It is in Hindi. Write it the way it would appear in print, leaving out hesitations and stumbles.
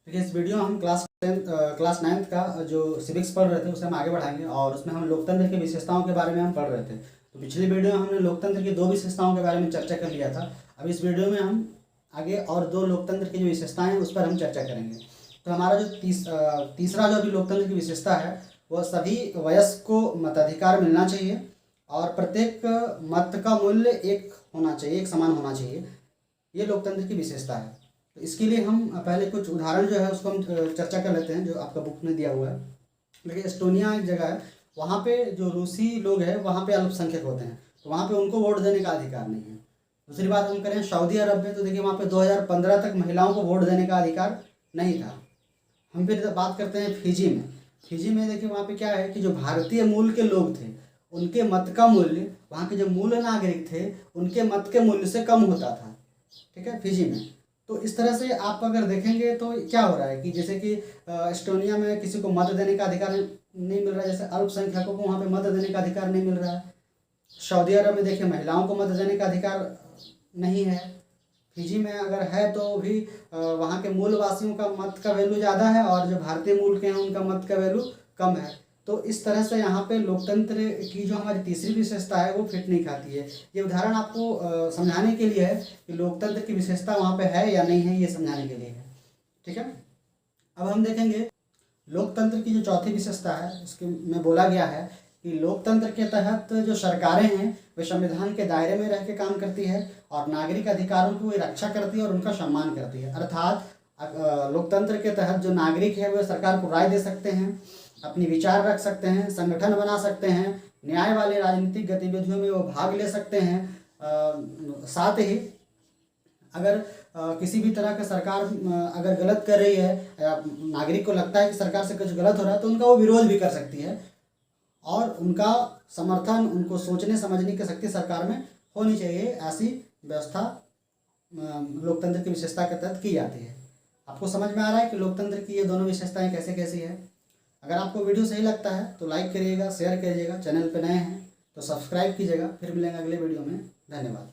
देखिए, इस वीडियो में हम क्लास 9th का जो सिविक्स पढ़ रहे थे उसे हम आगे बढ़ाएंगे और उसमें हम लोकतंत्र की विशेषताओं के बारे में हम पढ़ रहे थे। तो पिछली वीडियो में हमने लोकतंत्र की 2 विशेषताओं के बारे में चर्चा कर लिया था। अब इस वीडियो में हम आगे और 2 लोकतंत्र की जो विशेषताएं हैं उस पर हम चर्चा करेंगे। तो हमारा जो तीसरा जो अभी लोकतंत्र की विशेषता है वह सभी वयस्क को मताधिकार मिलना चाहिए और प्रत्येक मत का मूल्य एक होना चाहिए, एक समान होना चाहिए। ये लोकतंत्र की विशेषता है। तो इसके लिए हम पहले कुछ उदाहरण जो है उसको हम चर्चा कर लेते हैं जो आपका बुक में दिया हुआ है। देखिए, एस्टोनिया एक जगह है, वहाँ पे जो रूसी लोग हैं वहाँ पे अल्पसंख्यक होते हैं, तो वहाँ पे उनको वोट देने का अधिकार नहीं है। दूसरी बात हम करें सऊदी अरब में, तो देखिए वहाँ पे 2015 तक महिलाओं को वोट देने का अधिकार नहीं था। हम फिर बात करते हैं फिजी में। फिजी में देखिए वहाँ पे क्या है कि जो भारतीय मूल के लोग थे उनके मत का मूल्य वहाँ के जो मूल नागरिक थे उनके मत के मूल्य से कम होता था। ठीक है, फिजी में। तो इस तरह से आप अगर देखेंगे तो क्या हो रहा है कि जैसे कि एस्टोनिया में किसी को मत देने का अधिकार नहीं मिल रहा है, जैसे अल्पसंख्यकों को वहाँ पे मत देने का अधिकार नहीं मिल रहा है। सऊदी अरब में देखिए महिलाओं को मत देने का अधिकार नहीं है। फिजी में अगर है तो भी वहाँ के मूल वासियों का मत का वैल्यू ज़्यादा है और जो भारतीय मूल के हैं उनका मत का वैल्यू कम है। तो इस तरह से यहाँ पे लोकतंत्र की जो हमारी तीसरी विशेषता है वो फिट नहीं खाती है। ये उदाहरण आपको समझाने के लिए है कि लोकतंत्र की विशेषता वहाँ पे है या नहीं है, ये समझाने के लिए है। ठीक है, अब हम देखेंगे लोकतंत्र की जो चौथी विशेषता है इसके में बोला गया है कि लोकतंत्र के तहत जो सरकारें हैं वे संविधान के दायरे में रह के काम करती है और नागरिक अधिकारों की रक्षा करती है और उनका सम्मान करती है। अर्थात लोकतंत्र के तहत जो नागरिक है वे सरकार को राय दे सकते हैं, अपनी विचार रख सकते हैं, संगठन बना सकते हैं, न्याय वाली राजनीतिक गतिविधियों में वो भाग ले सकते हैं। साथ ही अगर किसी भी तरह का सरकार अगर गलत कर रही है या नागरिक को लगता है कि सरकार से कुछ गलत हो रहा है तो उनका वो विरोध भी कर सकती है और उनका समर्थन, उनको सोचने समझने की शक्ति सरकार में होनी चाहिए। ऐसी व्यवस्था लोकतंत्र की विशेषता के तहत की जाती है। आपको समझ में आ रहा है कि लोकतंत्र की ये दोनों विशेषताएं कैसे कैसी है। अगर आपको वीडियो सही लगता है तो लाइक करिएगा, शेयर करिएगा, चैनल पर नए हैं तो सब्सक्राइब कीजिएगा। फिर मिलेंगे अगले वीडियो में। धन्यवाद।